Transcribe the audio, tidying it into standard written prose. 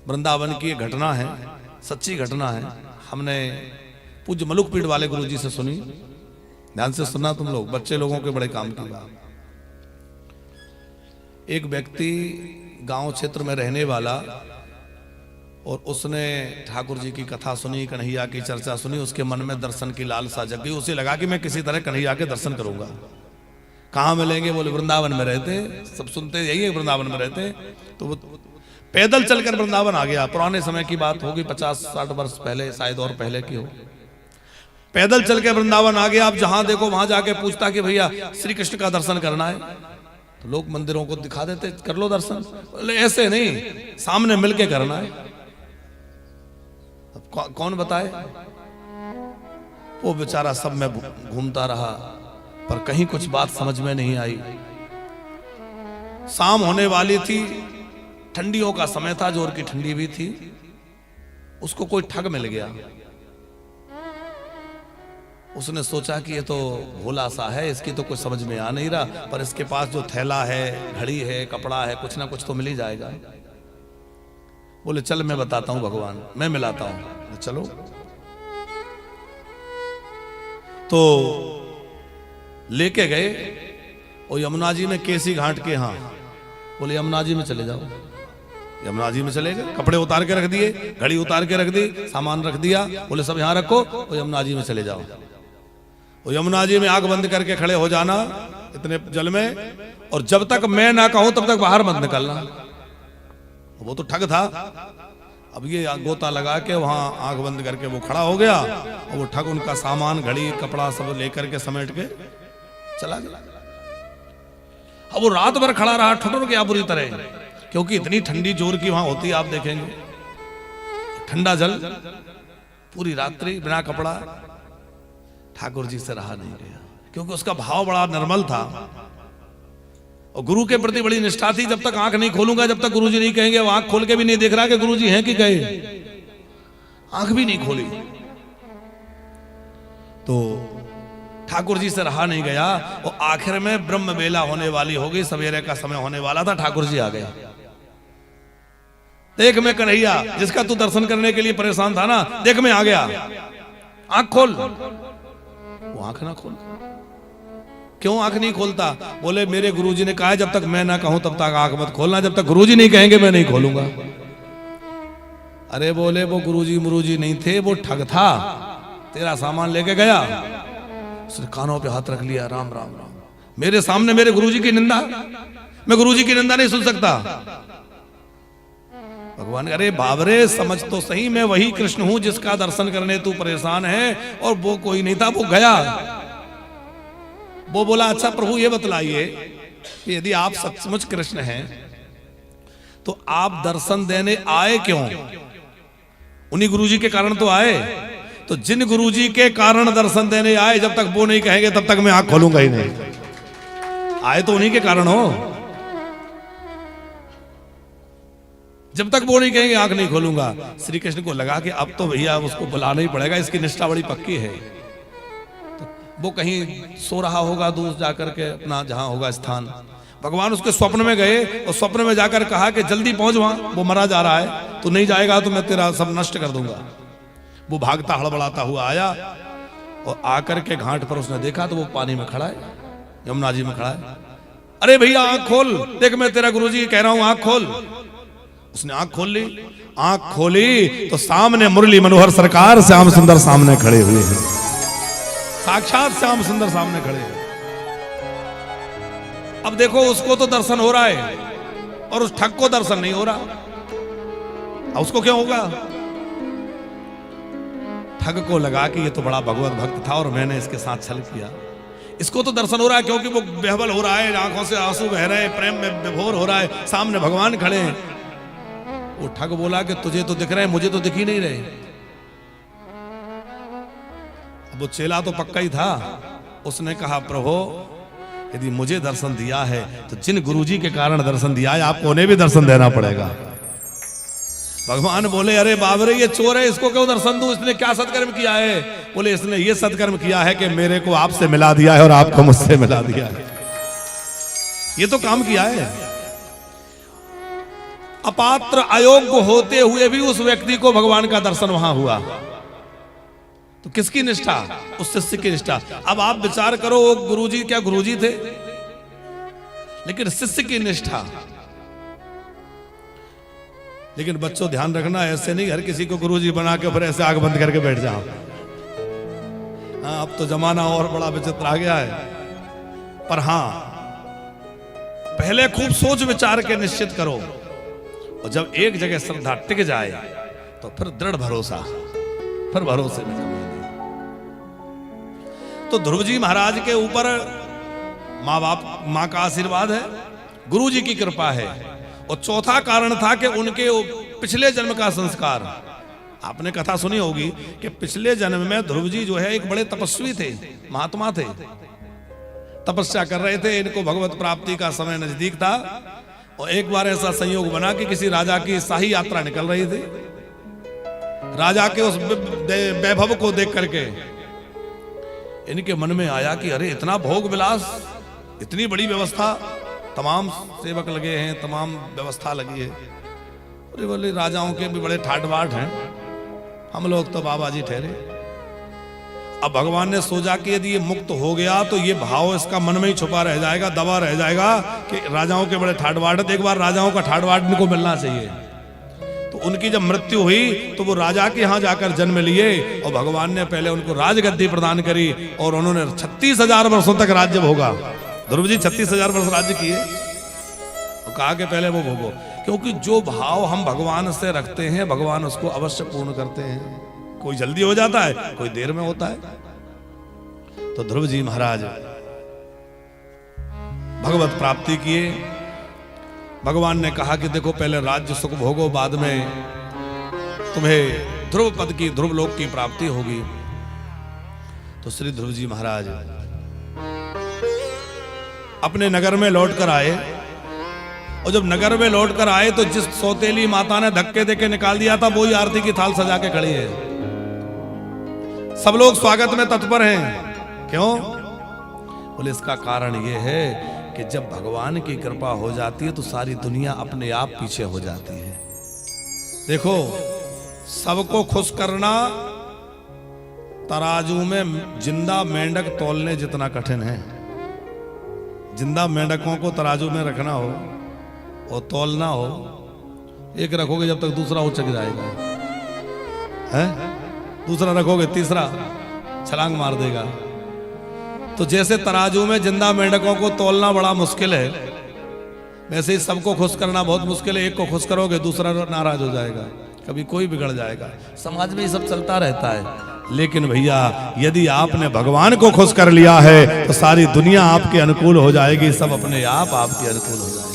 वृंदावन की एक घटना है, सच्ची घटना है। हमने पूज्य मलुकपीठ वाले गुरु जी से सुनी। ध्यान से सुनना तुम लोग, बच्चे लोगों के बड़े काम की बात। एक व्यक्ति गांव क्षेत्र में रहने वाला, और उसने ठाकुर जी की कथा सुनी, कन्हैया की चर्चा सुनी, उसके मन में दर्शन की लालसा जग गई। उसे लगा कि मैं किसी तरह कन्हैया के दर्शन करूंगा। कहाँ मिलेंगे? बोले वृंदावन में रहते, सब सुनते यही है वृंदावन में रहते। तो वो पैदल चलकर वृंदावन आ गया। पुराने समय की बात होगी, 50-60 वर्ष पहले, शायद और पहले की हो। पैदल चल के वृंदावन आ गया। अब जहां देखो वहां जाके पूछता कि भैया श्री कृष्ण का दर्शन करना है। तो लोग मंदिरों को दिखा देते, कर लो दर्शन। बोले ऐसे नहीं, सामने मिलके करना है। अब कौन बताए? वो बेचारा सब में घूमता रहा, पर कहीं कुछ बात समझ में नहीं आई। शाम होने वाली थी, ठंडियों का समय था, जोर की ठंडी भी थी। उसको कोई ठग मिल गया। उसने सोचा कि ये तो भोला सा है, इसकी तो कुछ समझ में आ नहीं रहा, पर इसके पास जो थैला है, घड़ी है, कपड़ा है, कुछ ना कुछ तो मिल ही जाएगा। बोले चल मैं बताता हूं भगवान, मैं मिलाता हूं। चलो। तो लेके गए और यमुना जी में केसी घाट के यहाँ। बोले यमुना जी में चले जाओ। यमुना जी में चले गए, कपड़े उतार के रख दिए, घड़ी उतार के रख दी, सामान रख दिया। बोले सब यहाँ रखो और यमुना जी में चले जाओ। और यमुना जी में आंख बंद करके खड़े हो जाना इतने जल में, और जब तक मैं ना कहूं तब तक बाहर मत निकलना। वो तो ठग था। अब ये गोता लगा के वहां आंख बंद करके वो खड़ा हो गया, और वो ठग उनका सामान, घड़ी, कपड़ा सब लेकर के समेट के चला गया। अब वो रात भर खड़ा रहा, ठुठुर गया बुरी तरह, क्योंकि इतनी ठंडी जोर की वहां होती है, आप देखेंगे। ठंडा जल, पूरी रात्रि बिना कपड़ा। ठाकुर जी से रहा नहीं गया, क्योंकि उसका भाव बड़ा निर्मल था और गुरु के प्रति बड़ी निष्ठा थी। जब तक आंख नहीं खोलूंगा, जब तक गुरुजी नहीं कहेंगे, वो आंख खोल के भी नहीं देख रहा कि गुरुजी हैं कि गए, आंख भी नहीं खोली। तो ठाकुर जी से रहा नहीं गया, और आखिर में ब्रह्म बेला होने वाली हो गई, सवेरे का समय होने वाला था। ठाकुर जी आ गए। देख मैं कन्हैया, जिसका तू दर्शन करने के लिए परेशान था ना, देख मैं आ गया, आंख खोल। वो आंख ना खोल। क्यों आंख नहीं खोलता? बोले मेरे गुरुजी ने कहा है जब तक मैं ना कहूं तब तक आंख मत खोलना, जब तक गुरुजी नहीं कहेंगे मैं नहीं खोलूंगा। अरे बोले वो गुरुजी मुरुजी नहीं थे, वो ठग था, तेरा सामान लेके गया। उसने कानों पे हाथ रख लिया, राम राम राम। मेरे सामने मेरे गुरुजी की निंदा, मैं गुरुजी की निंदा नहीं सुन सकता। भगवान, अरे बाबरे समझ तो सही, मैं वही कृष्ण हूं जिसका दर्शन करने तू परेशान है, और वो कोई नहीं था, वो गया। वो बोला अच्छा प्रभु ये बतलाइए कि यदि आप सचमुच कृष्ण हैं तो आप दर्शन देने आए क्यों? उन्हीं गुरुजी के कारण तो आए। तो जिन गुरुजी के कारण दर्शन देने आए, जब तक वो नहीं कहेंगे तब तक मैं आंख खोलूंगा ही नहीं। आए तो उन्हीं के कारण हो, जब तक वो नहीं कहेंगे आंख नहीं खोलूंगा। श्री कृष्ण को लगा कि अब तो भैया उसको बुलाना ही पड़ेगा, इसकी निष्ठा बड़ी पक्की है। तो वो कहीं सो रहा होगा दूर जाकर के, अपना जहां होगा स्थान। भगवान उसके स्वप्न में गए और स्वप्न में जाकर कहा कि जल्दी पहुंच, वहां वो मरा जा रहा है, तू नहीं जाएगा तो मैं तेरा सब नष्ट कर दूंगा। वो भागता हड़बड़ाता हुआ आया, और आकर के घाट पर उसने देखा तो वो पानी में खड़ा है, यमुना जी में खड़ा है। अरे भैया आंख खोल, देख मैं तेरा गुरुजी कह रहा हूं, आंख खोल। उसने आंख खोल ली। आंख खोली तो सामने मुरली मनोहर सरकार श्याम सुंदर सामने खड़े हुए हैं। साक्षात श्याम सुंदर सामने खड़े हैं। अब देखो उसको तो दर्शन हो रहा है, और उस ठग को दर्शन नहीं हो रहा। अब उसको क्यों होगा? ठग को लगा कि ये तो बड़ा भगवत भक्त था और मैंने इसके साथ छल किया। इसको तो दर्शन हो रहा है क्योंकि वो बेहबल हो रहा है, आंखों से आंसू बह रहे हैं, प्रेम में विभोर हो रहा है, सामने भगवान खड़े हैं। वो ठग बोला कि तुझे तो दिख रहे हैं, मुझे तो दिख ही नहीं रहे। वो चेला तो पक्का ही था। उसने कहा प्रभु यदि मुझे दर्शन दिया है तो जिन गुरुजी के कारण दर्शन दिया है आपको उन्हें भी दर्शन देना पड़ेगा। भगवान बोले अरे बाबरे ये चोर है, इसको क्यों दर्शन दूं? इसने क्या सत्कर्म किया है? बोले इसने ये सत्कर्म किया है कि मेरे को आपसे मिला दिया है और आपको मुझसे मिला दिया है। ये तो काम किया है। अपात्र अयोग्य होते हुए भी उस व्यक्ति को भगवान का दर्शन वहां हुआ। तो किसकी निष्ठा? उस शिष्य की निष्ठा। अब आप विचार करो, वो गुरुजी क्या गुरुजी थे, लेकिन शिष्य की निष्ठा। लेकिन बच्चों ध्यान रखना, ऐसे नहीं हर किसी को गुरुजी बना के फिर ऐसे आंख बंद करके बैठ जाओ। हाँ, अब तो जमाना और बड़ा विचित्र आ गया है। पर हां, पहले खूब सोच विचार के निश्चित करो, और जब एक जगह श्रद्धा टिक जाए तो फिर दृढ़ भरोसा, फिर भरोसे में कमी नहीं। तो ध्रुव जी महाराज के ऊपर माँ बाप, माँ का आशीर्वाद है, गुरु जी की कृपा है, और चौथा कारण था कि उनके पिछले जन्म का संस्कार। आपने कथा सुनी होगी कि पिछले जन्म में ध्रुव जी जो है एक बड़े तपस्वी थे, महात्मा थे, तपस्या कर रहे थे, इनको भगवत प्राप्ति का समय नजदीक था। और एक बार ऐसा संयोग बना कि किसी राजा की शाही यात्रा निकल रही थी। राजा के उस वैभव को देख करके इनके मन में आया कि अरे इतना भोग विलास, इतनी बड़ी व्यवस्था, तमाम सेवक लगे हैं, तमाम व्यवस्था लगी है। अरे बोले राजाओं के भी बड़े ठाट बाट हैं, हम लोग तो बाबाजी ठहरे। अब भगवान ने सोचा कि यदि ये मुक्त हो गया तो ये भाव इसका मन में ही छुपा रह जाएगा, दबा रह जाएगा कि राजाओं के बड़े ठाट बाट है। एक बार राजाओं का ठाट बाट इनको मिलना चाहिए। तो उनकी जब मृत्यु हुई तो वो राजा के यहाँ जाकर जन्म लिए, और भगवान ने पहले उनको राजगद्दी प्रदान करी, और उन्होंने 36,000 वर्षों तक राज्य भोगा। ध्रुव जी 36,000 वर्ष राज्य किए, और कहा कि पहले वो भोगो, क्योंकि जो भाव हम भगवान से रखते हैं भगवान उसको अवश्य पूर्ण करते हैं। कोई जल्दी हो जाता है, कोई देर में होता है। तो ध्रुव जी महाराज भगवत प्राप्ति किए। भगवान ने कहा कि देखो पहले राज्य सुख भोगो, बाद में तुम्हें ध्रुव पद की, ध्रुव लोक की प्राप्ति होगी। तो श्री ध्रुव जी महाराज अपने नगर में लौट कर आए, और जब नगर में लौट कर आए तो जिस सौतेली माता ने धक्के देके निकाल दिया था वही आरती की थाल सजा के खड़ी है। सब लोग स्वागत में तत्पर हैं। क्यों? बोले इसका कारण यह है कि जब भगवान की कृपा हो जाती है तो सारी दुनिया अपने आप पीछे हो जाती है। देखो, सबको खुश करना तराजू में जिंदा मेंढक तौलने जितना कठिन है। जिंदा मेंढकों को तराजू में रखना हो और तौलना हो, एक रखोगे जब तक दूसरा उचक जाएगा, है? दूसरा रखोगे तीसरा छलांग मार देगा। तो जैसे तराजू में जिंदा मेंढकों को तौलना बड़ा मुश्किल है, वैसे ही सबको खुश करना बहुत मुश्किल है। एक को खुश करोगे दूसरा नाराज हो जाएगा, कभी कोई बिगड़ जाएगा। समाज में ये सब चलता रहता है। लेकिन भैया यदि आपने भगवान को खुश कर लिया है तो सारी दुनिया आपके अनुकूल हो जाएगी, सब अपने आप आपके अनुकूल हो जाएगी।